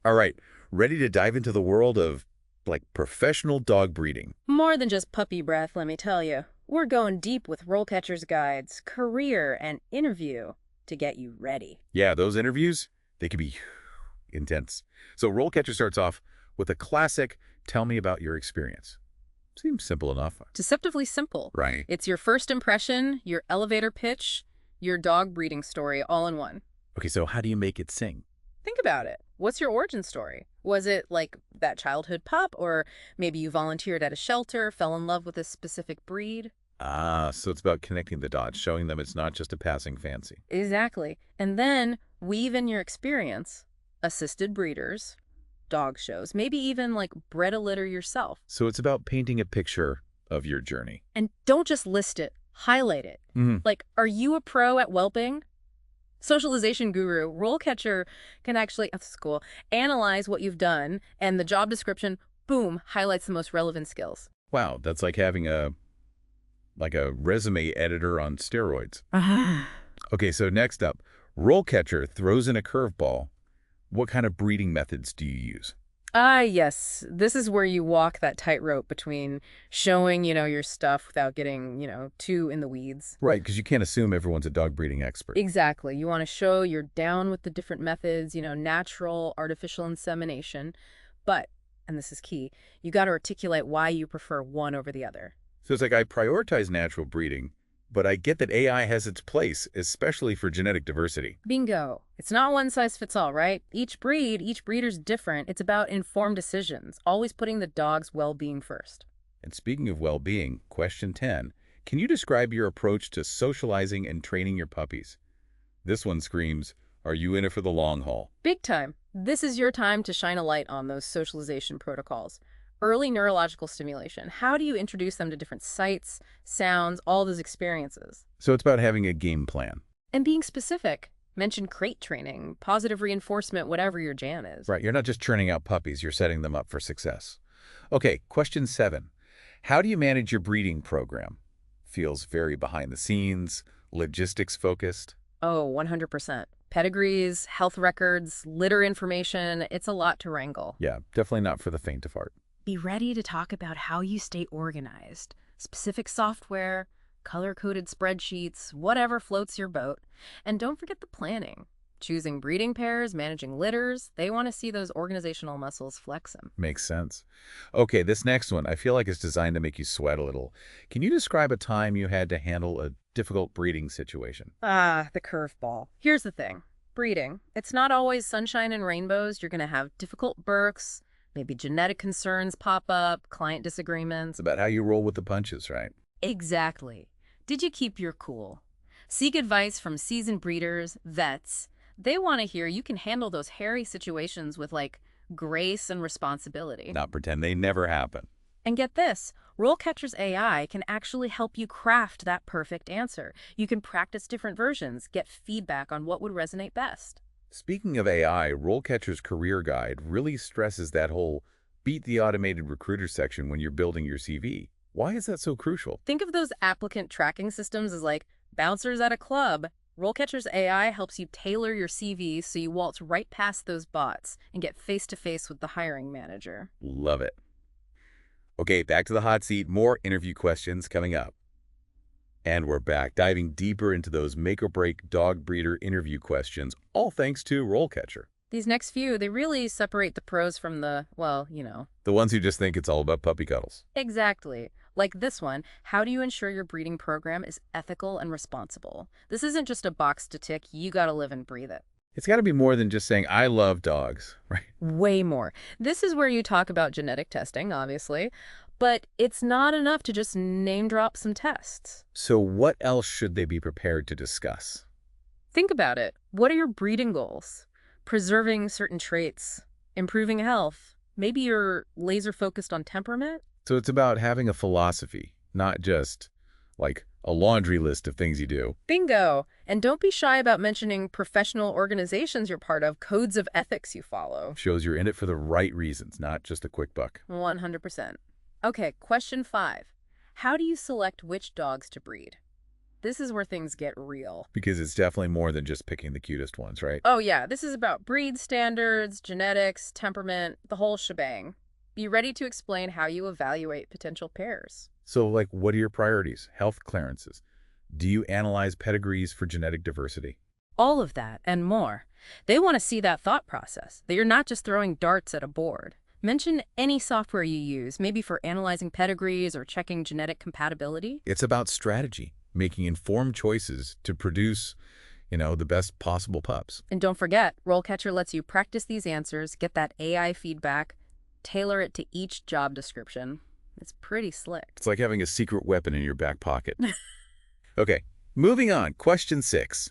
All right, ready to dive into the world of, like, professional dog breeding. More than just puppy breath, let me tell you. We're going deep with RoleCatcher's guides, career, and interview to get you ready. Yeah, those interviews, they can be intense. So RoleCatcher starts off with a classic, tell me about your experience. Seems simple enough. Deceptively simple. Right. It's your first impression, your elevator pitch, your dog breeding story all in one. Okay, so how do you make it sing? Think about it. What's your origin story? Was it like that childhood pup, or maybe you volunteered at a shelter, fell in love with a specific breed? Ah, so it's about connecting the dots, showing them it's not just a passing fancy. Exactly. And then weave in your experience, assisted breeders, dog shows, maybe even like bred a litter yourself. So it's about painting a picture of your journey. And don't just list it, highlight it. Mhm. Like, are you a pro at whelping? Socialization guru, RoleCatcher can actually, that's cool, analyze what you've done, and the job description, boom, highlights the most relevant skills. Wow, that's like having a resume editor on steroids. Uh-huh. Okay, so next up, RoleCatcher throws in a curveball. What kind of breeding methods do you use? Yes. This is where you walk that tightrope between showing, your stuff without getting, too in the weeds. Right, because you can't assume everyone's a dog breeding expert. Exactly. You want to show you're down with the different methods, natural, artificial insemination. But, and this is key, you got to articulate why you prefer one over the other. So it's like I prioritize natural breeding, but I get that AI has its place, especially for genetic diversity. Bingo. It's not one size fits all, right? Each breeder's different. It's about informed decisions, always putting the dog's well-being first. And speaking of well-being, question 10, can you describe your approach to socializing and training your puppies? This one screams, are you in it for the long haul? Big time. This is your time to shine a light on those socialization protocols. Early neurological stimulation. How do you introduce them to different sights, sounds, all those experiences? So it's about having a game plan. And being specific. Mention crate training, positive reinforcement, whatever your jam is. Right, you're not just churning out puppies, you're setting them up for success. Okay, question 7. How do you manage your breeding program? Feels very behind the scenes, logistics focused. Oh, 100%. Pedigrees, health records, litter information, it's a lot to wrangle. Yeah, definitely not for the faint of heart. Be ready to talk about how you stay organized. Specific software, color-coded spreadsheets, whatever floats your boat. And don't forget the planning. Choosing breeding pairs, managing litters, they want to see those organizational muscles flex them. Makes sense. Okay, this next one, I feel like it's designed to make you sweat a little. Can you describe a time you had to handle a difficult breeding situation? The curveball. Here's the thing. Breeding. It's not always sunshine and rainbows. You're going to have difficult births, maybe genetic concerns pop up, client disagreements. It's about how you roll with the punches, right? Exactly. Did you keep your cool? Seek advice from seasoned breeders, vets. They want to hear you can handle those hairy situations with, like, grace and responsibility. Not pretend they never happen. And get this, RoleCatcher's AI can actually help you craft that perfect answer. You can practice different versions, get feedback on what would resonate best. Speaking of AI, RoleCatcher's Career Guide really stresses that whole beat the automated recruiter section when you're building your CV. Why is that so crucial? Think of those applicant tracking systems as like bouncers at a club. RoleCatcher's AI helps you tailor your CV so you waltz right past those bots and get face-to-face with the hiring manager. Love it. Okay, back to the hot seat. More interview questions coming up. And we're back, diving deeper into those make-or-break dog breeder interview questions, all thanks to RoleCatcher. These next few, they really separate the pros from the, well, The ones who just think it's all about puppy cuddles. Exactly. Like this one, how do you ensure your breeding program is ethical and responsible? This isn't just a box to tick, you gotta live and breathe it. It's got to be more than just saying, I love dogs, right? Way more. This is where you talk about genetic testing, obviously, but it's not enough to just name drop some tests. So what else should they be prepared to discuss? Think about it. What are your breeding goals? Preserving certain traits, improving health. Maybe you're laser focused on temperament? So it's about having a philosophy, not just like a laundry list of things you do. Bingo! And don't be shy about mentioning professional organizations you're part of, codes of ethics you follow. Shows you're in it for the right reasons, not just a quick buck. 100%. Okay, question 5. How do you select which dogs to breed? This is where things get real. Because it's definitely more than just picking the cutest ones, right? Oh yeah, this is about breed standards, genetics, temperament, the whole shebang. Be ready to explain how you evaluate potential pairs. So, like, what are your priorities? Health clearances. Do you analyze pedigrees for genetic diversity? All of that and more. They want to see that thought process, that you're not just throwing darts at a board. Mention any software you use, maybe for analyzing pedigrees or checking genetic compatibility. It's about strategy, making informed choices to produce, the best possible pups. And don't forget, RoleCatcher lets you practice these answers, get that AI feedback, tailor it to each job description. It's pretty slick. It's like having a secret weapon in your back pocket. Okay, moving on. Question 6.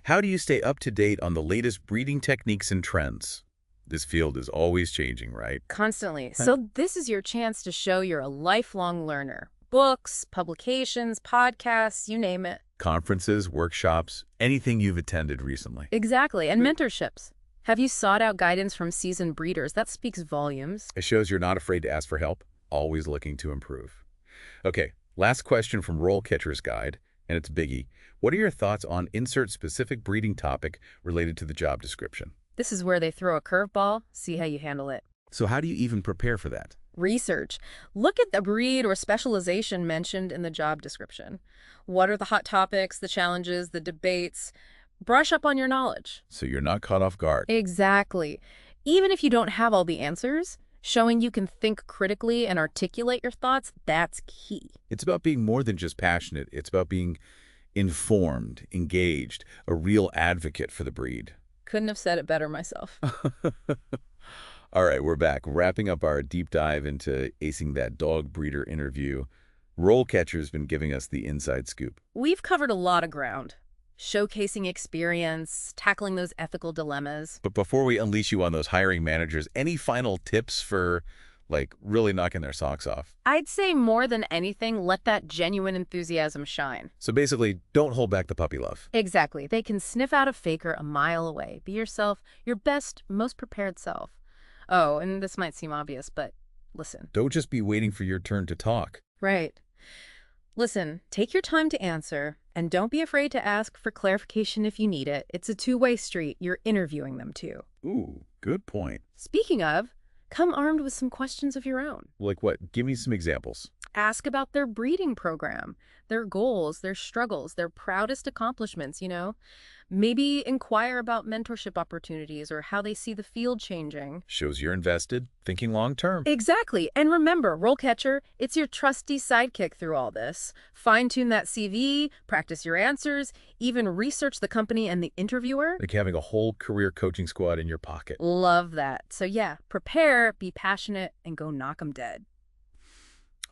How do you stay up to date on the latest breeding techniques and trends? This field is always changing, right? Constantly. So this is your chance to show you're a lifelong learner. Books, publications, podcasts, you name it. Conferences, workshops, anything you've attended recently. Exactly. And mentorships. Have you sought out guidance from seasoned breeders? That speaks volumes. It shows you're not afraid to ask for help, always looking to improve. Okay, last question from RoleCatcher's Guide, and it's biggie. What are your thoughts on insert specific breeding topic related to the job description? This is where they throw a curveball, see how you handle it. So how do you even prepare for that? Research. Look at the breed or specialization mentioned in the job description. What are the hot topics, the challenges, the debates? Brush up on your knowledge. So you're not caught off guard. Exactly. Even if you don't have all the answers, showing you can think critically and articulate your thoughts, that's key. It's about being more than just passionate. It's about being informed, engaged, a real advocate for the breed. Couldn't have said it better myself. All right, we're back, wrapping up our deep dive into acing that dog breeder interview. RoleCatcher's been giving us the inside scoop. We've covered a lot of ground. Showcasing experience, tackling those ethical dilemmas. But before we unleash you on those hiring managers, any final tips for, really knocking their socks off? I'd say more than anything, let that genuine enthusiasm shine. So basically, don't hold back the puppy love. Exactly. They can sniff out a faker a mile away. Be yourself, your best, most prepared self. Oh, and this might seem obvious, but listen. Don't just be waiting for your turn to talk. Right. Listen, take your time to answer, and don't be afraid to ask for clarification if you need it. It's a two-way street. You're interviewing them, too. Ooh, good point. Speaking of, come armed with some questions of your own. Like what? Give me some examples. Ask about their breeding program, their goals, their struggles, their proudest accomplishments, Maybe inquire about mentorship opportunities or how they see the field changing. Shows you're invested, thinking long term. Exactly. And remember, RoleCatcher, it's your trusty sidekick through all this. Fine-tune that CV, practice your answers, even research the company and the interviewer. Like having a whole career coaching squad in your pocket. Love that. So yeah, prepare, be passionate, and go knock 'em dead.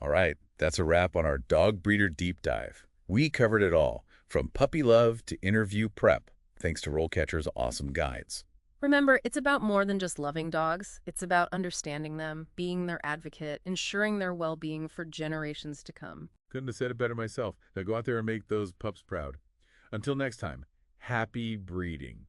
All right, that's a wrap on our dog breeder deep dive. We covered it all, from puppy love to interview prep, thanks to RoleCatcher's awesome guides. Remember, it's about more than just loving dogs. It's about understanding them, being their advocate, ensuring their well-being for generations to come. Couldn't have said it better myself. Now go out there and make those pups proud. Until next time, happy breeding.